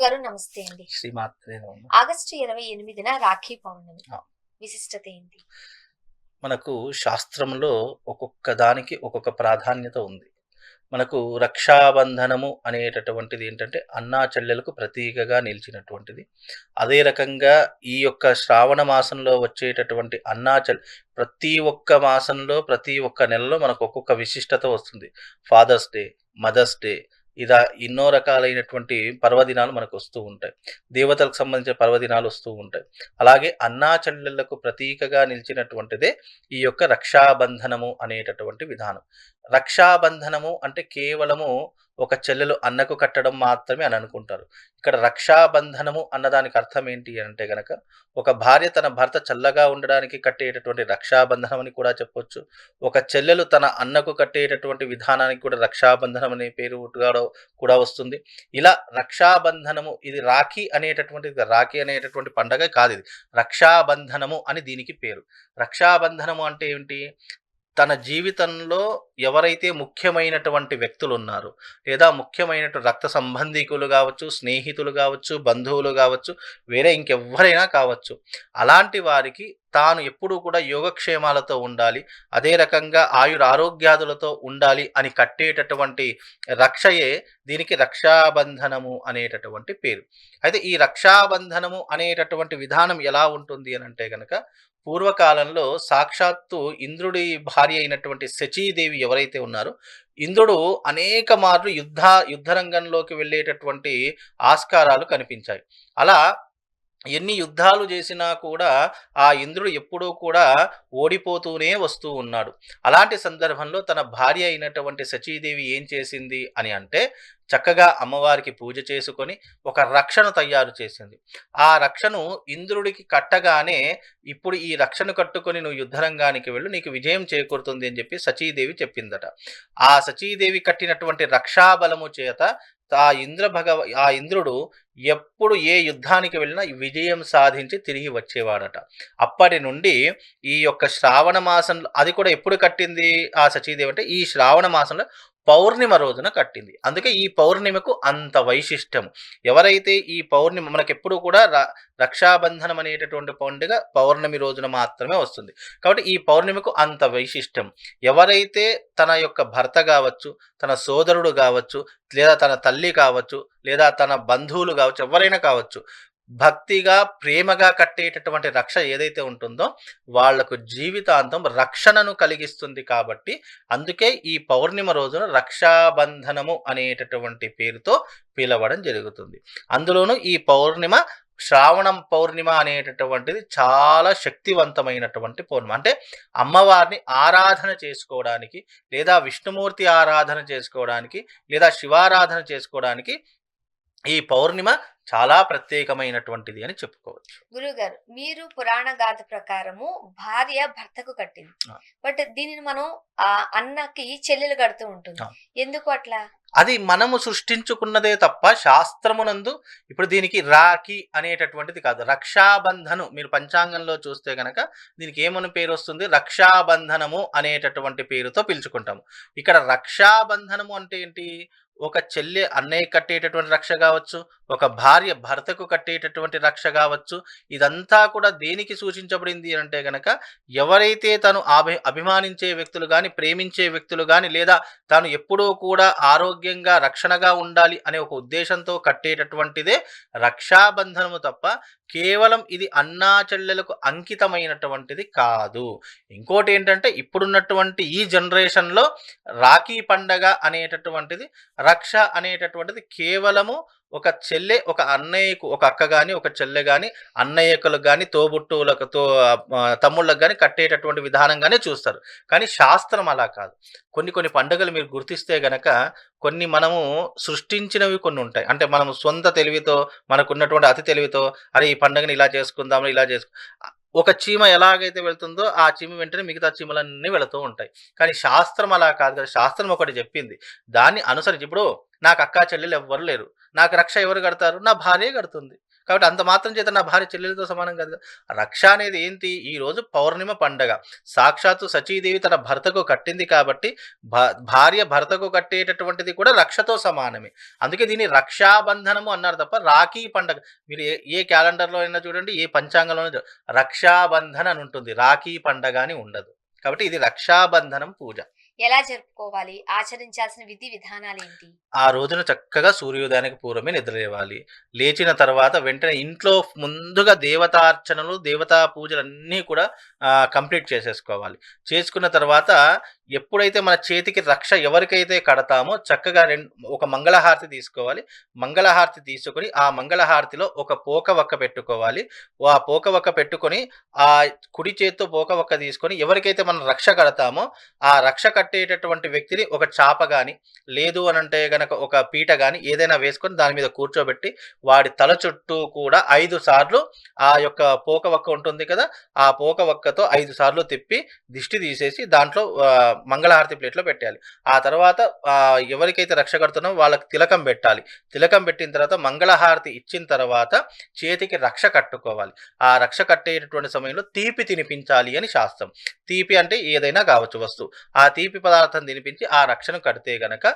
గురుగారు నమస్తే అండి. శ్రీమాత్రే నమః. ఆగస్టు 28న రాఖీ పౌర్ణమి. ఆ! విశిష్టత ఏంటి? మనకు శాస్త్రంలో ఒక్కొక్క దానికి ఒక్కొక్క ప్రాధాన్యత ఉంది. మనకు రక్షాబంధనము అనేటటువంటిది ఏంటంటే అన్నా చెల్లెలకు ప్రతీకగా నిలిచినటువంటిది. అదే రకంగా ఈ యొక్క శ్రావణ మాసంలో వచ్చేటటువంటి ప్రతి ఒక్క మాసంలో, ప్రతి ఒక్క నెలలో మనకు ఒక్కొక్క విశిష్టత వస్తుంది. ఫాదర్స్ డే, మదర్స్ డే ఇలా ఎన్నో రకాలైనటువంటి పర్వదినాలు మనకొస్తూ ఉంటాయి. దేవతలకు సంబంధించిన పర్వదినాలు వస్తూ ఉంటాయి. అలాగే అన్నా చెల్లెళ్లకు ప్రతీకగా నిలిచినటువంటిదే ఈ యొక్క రక్షాబంధనము అనేటటువంటి విధానం. రక్షాబంధనము అంటే కేవలము ఒక చెల్లెలు అన్నకు కట్టడం మాత్రమే అని అనుకుంటారు. ఇక్కడ రక్షాబంధనము అన్నదానికి అర్థం ఏంటి అంటే గనక ఒక భార్య తన భర్త చల్లగా ఉండడానికి కట్టేటటువంటి రక్షాబంధనం అని కూడా చెప్పొచ్చు. ఒక చెల్లెలు తన అన్నకు కట్టేటటువంటి విధానానికి కూడా రక్షాబంధనం అనే పేరు కూడా వస్తుంది. ఇలా రక్షాబంధనము ఇది రాఖీ అనేటటువంటి పండగ కాదు ఇది. రక్షాబంధనము అని దీనికి పేరు. రక్షాబంధనము అంటే ఏంటి? తన జీవితంలో ఎవరైతే ముఖ్యమైనటువంటి వ్యక్తులు ఉన్నారో లేదా ముఖ్యమైనటువంటి రక్త సంబంధీకులు కావచ్చు, స్నేహితులు కావచ్చు, బంధువులు కావచ్చు, వేరే ఇంకెవ్వరైనా కావచ్చు, అలాంటి వారికి తాను ఎప్పుడూ కూడా యోగక్షేమాలతో ఉండాలి, అదే రకంగా ఆయురారోగ్యాదులతో ఉండాలి అని కట్టేటటువంటి రక్షయే దీనికి రక్షాబంధనము అనేటటువంటి పేరు. అయితే ఈ రక్షాబంధనము అనేటటువంటి విధానం ఎలా ఉంటుంది అని అంటే గనక పూర్వకాలంలో సాక్షాత్తు ఇంద్రుడి భార్య అయినటువంటి శచీదేవి ఎవరైతే ఉన్నారో, ఇంద్రుడు అనేక మార్లు యుద్ధ రంగంలోకి వెళ్ళేటటువంటి ఆస్కారాలు కనిపించాయి. అలా ఎన్ని యుద్ధాలు చేసినా కూడా ఆ ఇంద్రుడు ఎప్పుడూ కూడా ఓడిపోతూనే వస్తూ ఉన్నాడు. అలాంటి సందర్భంలో తన భార్య అయినటువంటి శచీదేవి ఏం చేసింది అని అంటే చక్కగా అమ్మవారికి పూజ చేసుకొని ఒక రక్షను తయారు చేసింది. ఆ రక్షను ఇంద్రుడికి కట్టగానే ఇప్పుడు ఈ రక్షను కట్టుకొని నువ్వు యుద్ధరంగానికి వెళ్ళు, నీకు విజయం చేకూరుతుంది అని చెప్పి సచీదేవి చెప్పిందట. ఆ సచీదేవి కట్టినటువంటి రక్షాబలము చేత ఆ ఇంద్రుడు ఎప్పుడు ఏ యుద్ధానికి వెళ్ళినా విజయం సాధించి తిరిగి వచ్చేవాడట. అప్పటి నుండి ఈ యొక్క శ్రావణ మాసంలో, అది కూడా ఎప్పుడు కట్టింది ఆ సచీదేవి అంటే ఈ శ్రావణ మాసంలో పౌర్ణిమ రోజున కట్టింది. అందుకే ఈ పౌర్ణిమకు అంత వైశిష్టం. ఎవరైతే ఈ పౌర్ణిమ మనకెప్పుడు కూడా రక్షాబంధనం అనేటటువంటి పండుగ పౌర్ణమి రోజున మాత్రమే వస్తుంది. కాబట్టి ఈ పౌర్ణిమకు అంత వైశిష్టం. ఎవరైతే తన యొక్క భర్త కావచ్చు, తన సోదరుడు కావచ్చు, లేదా తన తల్లి కావచ్చు, లేదా తన బంధువులు కావచ్చు, ఎవరైనా కావచ్చు, భక్తిగా ప్రేమగా కట్టేటటువంటి రక్ష ఏదైతే ఉంటుందో వాళ్లకు జీవితాంతం రక్షణను కలిగిస్తుంది. కాబట్టి అందుకే ఈ పౌర్ణిమ రోజున రక్షాబంధనము అనేటటువంటి పేరుతో పిలవడం జరుగుతుంది. అందులోనూ ఈ పౌర్ణిమ శ్రావణం పౌర్ణిమ అనేటటువంటిది చాలా శక్తివంతమైనటువంటి పౌర్ణిమ. అంటే అమ్మవారిని ఆరాధన చేసుకోవడానికి, లేదా విష్ణుమూర్తి ఆరాధన చేసుకోవడానికి, లేదా శివారాధన చేసుకోవడానికి ఈ పౌర్ణిమ చాలా ప్రత్యేకమైనటువంటిది అని చెప్పుకోవచ్చు. గురుగారు, మీరు పురాణ గాథ ప్రకారము భార్య భర్తకు కట్టింది, బట్ దీనిని మనం అన్నకి చెల్లెలు కడుతూ ఉంటుంది. ఎందుకు అట్లా? అది మనము సృష్టించుకున్నదే తప్ప శాస్త్రమునందు ఇప్పుడు దీనికి రాఖీ అనేటటువంటిది కాదు. రక్షాబంధను మీరు పంచాంగంలో చూస్తే గనక దీనికి ఏమని పేరు వస్తుంది? రక్షాబంధనము అనేటటువంటి పేరుతో పిలుచుకుంటాము. ఇక్కడ రక్షాబంధనము అంటే ఏంటి? ఒక చెల్లె అన్నయ్య కట్టేటటువంటి రక్ష కావచ్చు, ఒక భార్య భర్తకు కట్టేటటువంటి రక్ష కావచ్చు. ఇదంతా కూడా దేనికి సూచించబడింది అంటే గనక ఎవరైతే తను అభిమానించే వ్యక్తులు కానీ, ప్రేమించే వ్యక్తులు కానీ, లేదా తాను ఎప్పుడూ కూడా ఆరోగ్యంగా రక్షణగా ఉండాలి అనే ఒక ఉద్దేశంతో కట్టేటటువంటిదే రక్షాబంధనము తప్ప కేవలం ఇది అన్నా చెల్లెలకు అంకితమైనటువంటిది కాదు. ఇంకోటి ఏంటంటే ఇప్పుడున్నటువంటి ఈ జనరేషన్లో రాఖీ పండగ అనేటటువంటిది, రక్ష అనేటటువంటిది కేవలము ఒక చెల్లె ఒక అన్నయ్యకు, ఒక అక్క కానీ ఒక చెల్లె కానీ అన్నయ్యకులకు కానీ తోబుట్టువులకు తమ్ముళ్ళకు కానీ కట్టేటటువంటి విధానంగానే చూస్తారు. కానీ శాస్త్రం అలా కాదు. కొన్ని పండుగలు మీరు గుర్తిస్తే గనక కొన్ని మనము సృష్టించినవి కొన్ని ఉంటాయి. అంటే మనము సొంత తెలివితో, మనకున్నటువంటి అతి తెలివితో అరే ఈ పండుగని ఇలా చేసుకుందాం, ఇలా ఒక చీమ ఎలాగైతే వెళ్తుందో ఆ చీమ వెంటనే మిగతా చీమలన్నీ వెళుతూ ఉంటాయి. కానీ శాస్త్రం అలా కాదు కదా. శాస్త్రం ఒకటి చెప్పింది, దాన్ని అనుసరించి ఇప్పుడు నాకు అక్కా చెల్లెలు ఎవ్వరు లేరు, నాకు రక్ష ఎవరు కడతారు? నా భార్య కడుతుంది. కాబట్టి అంత మాత్రం చేత నా భార్య చెల్లెలతో సమానం కాదు కదా. రక్ష అనేది ఏంటి? ఈరోజు పౌర్ణిమ పండగ. సాక్షాత్తు సచీదేవి తన భర్తకు కట్టింది కాబట్టి భార్య భర్తకు కట్టేటటువంటిది కూడా రక్షతో సమానమే. అందుకే దీన్ని రక్షాబంధనము అన్నారు తప్ప రాఖీ పండగ. మీరు ఏ క్యాలెండర్లో అయినా చూడండి, ఏ పంచాంగంలో రక్షాబంధన్ అని ఉంటుంది, రాఖీ పండగ అని ఉండదు. కాబట్టి ఇది రక్షాబంధనం పూజ. ఎలా జరుపుకోవాలి? ఆచరించాల్సిన విధి విధానాలు ఏంటి? ఆ రోజున చక్కగా సూర్యోదయానికి పూర్వమే నిద్రలేవాలి. లేచిన తర్వాత వెంటనే ఇంట్లో ముందుగా దేవతార్చనలు, దేవతా పూజలన్నీ కూడా కంప్లీట్ చేసేసుకోవాలి. చేసుకున్న తర్వాత ఎప్పుడైతే మన చేతికి రక్ష ఎవరికైతే కడతామో చక్కగా ఒక మంగళహారతి తీసుకోవాలి. మంగళహారతి తీసుకొని ఆ మంగళహారతిలో ఒక పోక వక్క పెట్టుకోవాలి. ఆ పోక వక్క పెట్టుకొని ఆ కుడి చేత్తో పోక వక్క తీసుకొని ఎవరికైతే మనం రక్ష కడతామో ఆ రక్ష కట్టేటటువంటి వ్యక్తిని ఒక చాప కానీ, లేదు అనంటే గనక ఒక పీట కానీ ఏదైనా వేసుకొని దాని మీద కూర్చోబెట్టి వాడి తల చుట్టూ కూడా 5 సార్లు ఆ యొక్క పోక వక్క ఉంటుంది కదా, ఆ పోక వక్కతో 5 సార్లు తిప్పి దిష్టి తీసేసి దాంట్లో మంగళహారతి ప్లేట్లో పెట్టాలి. ఆ తర్వాత ఎవరికైతే రక్ష కడుతున్నామో వాళ్ళకి తిలకం పెట్టాలి. తిలకం పెట్టిన తర్వాత మంగళహారతి ఇచ్చిన తర్వాత చేతికి రక్ష కట్టుకోవాలి. ఆ రక్ష కట్టేటటువంటి సమయంలో తీపి తినిపించాలి అని శాస్త్రం. తీపి అంటే ఏదైనా కావచ్చు వస్తువు. ఆ తీపి పదార్థం తినిపించి ఆ రక్షను కడితే గనక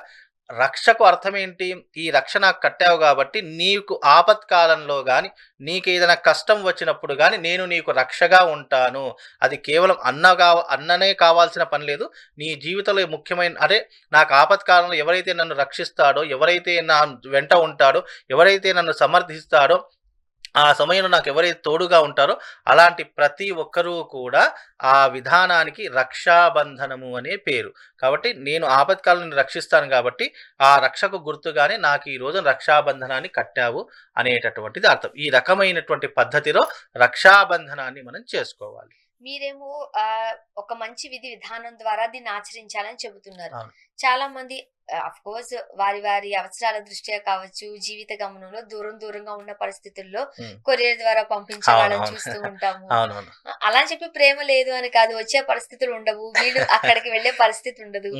రక్షకు అర్థం ఏంటి? ఈ రక్ష నాకు కట్టావు కాబట్టి నీకు ఆపత్కాలంలో కానీ, నీకు ఏదైనా కష్టం వచ్చినప్పుడు కానీ నేను నీకు రక్షగా ఉంటాను. అది కేవలం అన్ననే కావాల్సిన పని లేదు. నీ జీవితంలో ముఖ్యమైన నాకు ఆపత్కాలంలో ఎవరైతే నన్ను రక్షిస్తాడో, ఎవరైతే నా వెంట ఉంటాడో, ఎవరైతే నన్ను సమర్థిస్తాడో, ఆ సమయంలో నాకు ఎవరైతే తోడుగా ఉంటారో అలాంటి ప్రతి ఒక్కరూ కూడా ఆ విధానానికి రక్షాబంధనము అనే పేరు. కాబట్టి నేను ఆపత్కాలను రక్షిస్తాను కాబట్టి ఆ రక్షకు గుర్తుగానే నాకు ఈ రోజు రక్షాబంధనాన్ని కట్టావు అనేటటువంటిది అర్థం. ఈ రకమైనటువంటి పద్ధతిలో రక్షాబంధనాన్ని మనం చేసుకోవాలి. మీరేమో ఒక మంచి విధి విధానం ద్వారా దీన్ని ఆచరించాలని చెబుతున్నారు. అవును. చాలా మంది అఫ్ కోర్స్ వారి వారి అవసరాల దృష్ట్యా కావచ్చు, జీవిత గమనంలో దూరంగా ఉన్న పరిస్థితుల్లో కొరియర్ ద్వారా పంపించే వాళ్ళని చూస్తూ ఉంటాము. అలా అని చెప్పి ప్రేమ లేదు అని కాదు, వచ్చే పరిస్థితులు ఉండవు, వీళ్ళు అక్కడికి వెళ్లే పరిస్థితి ఉండదు.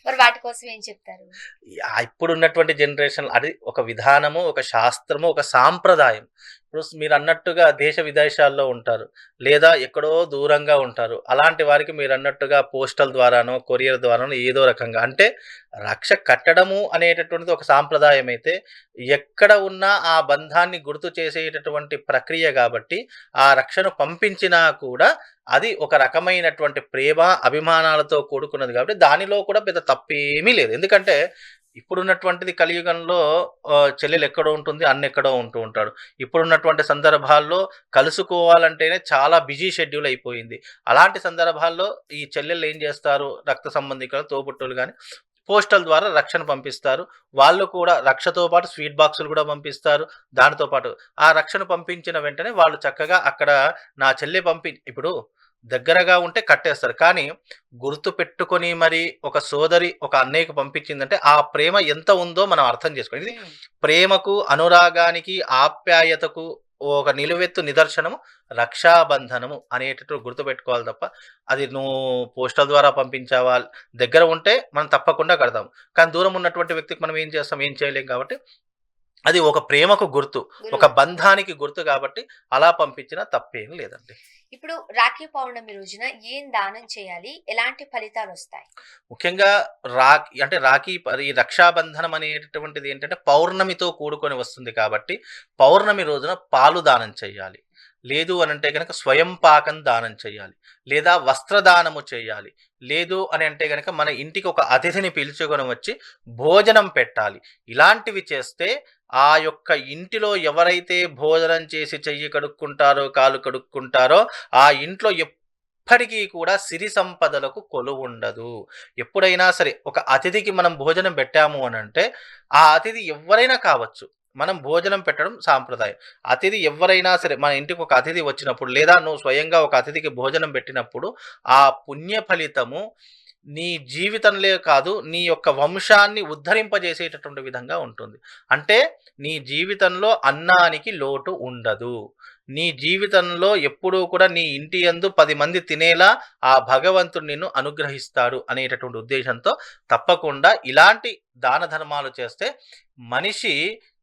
మరి వాటి కోసం ఏం చెప్తారు? ఇప్పుడు ఉన్నటువంటి జనరేషన్ అది ఒక విధానము, ఒక శాస్త్రము, ఒక సాంప్రదాయం. ఇప్పుడు మీరు అన్నట్టుగా దేశ విదేశాల్లో ఉంటారు, లేదా ఎక్కడో దూరంగా ఉంటారు. అలాంటి వారికి మీరు అన్నట్టుగా పోస్టల్ ద్వారానో కొరియర్ ద్వారానో ఏదో రకంగా అంటే రక్ష కట్టడము అనేటటువంటిది ఒక సాంప్రదాయం అయితే, ఎక్కడ ఉన్నా ఆ బంధాన్ని గుర్తు చేసేటటువంటి ప్రక్రియ కాబట్టి ఆ రక్షను పంపించినా కూడా అది ఒక రకమైనటువంటి ప్రేమ అభిమానాలతో కూడుకున్నది కాబట్టి దానిలో కూడా పెద్ద తప్పేమీ లేదు. ఎందుకంటే ఇప్పుడున్నటువంటిది కలియుగంలో చెల్లెలు ఎక్కడో ఉంటుంది, అన్న ఎక్కడో ఉంటూ ఉంటాడు. ఇప్పుడున్నటువంటి సందర్భాల్లో కలుసుకోవాలంటేనే చాలా బిజీ షెడ్యూల్ అయిపోయింది. అలాంటి సందర్భాల్లో ఈ చెల్లెళ్ళు ఏం చేస్తారు? రక్త సంబంధికులు, తోబుట్టువులు కానీ పోస్టల్ ద్వారా రక్షణ పంపిస్తారు. వాళ్ళు కూడా రక్షతో పాటు స్వీట్ బాక్సులు కూడా పంపిస్తారు. దానితో పాటు ఆ రక్షణ పంపించిన వెంటనే వాళ్ళు చక్కగా అక్కడ నా చెల్లె ఇప్పుడు దగ్గరగా ఉంటే కట్టేస్తారు. కానీ గుర్తు పెట్టుకొని మరి ఒక సోదరి ఒక అన్నయ్యకు పంపించిందంటే ఆ ప్రేమ ఎంత ఉందో మనం అర్థం చేసుకోవాలి. ఇది ప్రేమకు, అనురాగానికి, ఆప్యాయతకు ఒక నిలువెత్తు నిదర్శనము రక్షాబంధనము అనేటట్టు గుర్తుపెట్టుకోవాలి తప్ప అది నువ్వు పోస్టల్ ద్వారా పంపించావా, దగ్గర ఉంటే మనం తప్పకుండా కడతాం. కానీ దూరం ఉన్నటువంటి వ్యక్తికి మనం ఏం చేస్తాం? ఏం చేయలేం. కాబట్టి అది ఒక ప్రేమకు గుర్తు, ఒక బంధానికి గుర్తు కాబట్టి అలా పంపించినా తప్పేం లేదండి. ఇప్పుడు రాఖీ పౌర్ణమి రోజున ఏం దానం చేయాలి? ఎలాంటి ఫలితాలు వస్తాయి? ముఖ్యంగా రాఖీ ఈ రక్షాబంధనం అనేటటువంటిది ఏంటంటే పౌర్ణమితో కూడుకొని వస్తుంది కాబట్టి పౌర్ణమి రోజున పాలు దానం చేయాలి. లేదు అనంటే కనుక స్వయం పాకం దానం చేయాలి, లేదా వస్త్రదానము చేయాలి. లేదు అని అంటే కనుక మన ఇంటికి ఒక అతిథిని పిలుచుకొని వచ్చి భోజనం పెట్టాలి. ఇలాంటివి చేస్తే ఆ యొక్క ఇంటిలో ఎవరైతే భోజనం చేసి చెయ్యి కడుక్కుంటారో, కాలు కడుక్కుంటారో ఆ ఇంట్లో ఎప్పటికీ కూడా సిరి సంపదలకు కొలువు ఉండదు. ఎప్పుడైనా సరే ఒక అతిథికి మనం భోజనం పెట్టాము అని అంటే ఆ అతిథి ఎవరైనా కావచ్చు, మనం భోజనం పెట్టడం సాంప్రదాయం. అతిథి ఎవరైనా సరే మన ఇంటికి ఒక అతిథి వచ్చినప్పుడు లేదా నువ్వు స్వయంగా ఒక అతిథికి భోజనం పెట్టినప్పుడు ఆ పుణ్య ఫలితము నీ జీవితంలో కాదు, నీ యొక్క వంశాన్ని ఉద్ధరింపజేసేటటువంటి విధంగా ఉంటుంది. అంటే నీ జీవితంలో అన్నానికి లోటు ఉండదు. నీ జీవితంలో ఎప్పుడూ కూడా నీ ఇంటి యందు 10 మంది తినేలా ఆ భగవంతుడు నిన్ను అనుగ్రహిస్తాడు అనేటటువంటి ఉద్దేశంతో తప్పకుండా ఇలాంటి దాన ధర్మాలు చేస్తే మనిషి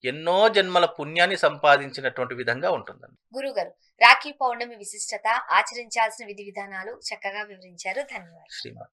ఎన్నో జన్మల పుణ్యాన్ని సంపాదించినటువంటి విధంగా ఉంటుందండి. గురుగారు, రాఖీ పౌర్ణమి విశిష్టత, ఆచరించాల్సిన విధి విధానాలు చక్కగా వివరించారు. ధన్యవాదాలు. శ్రీమాన్.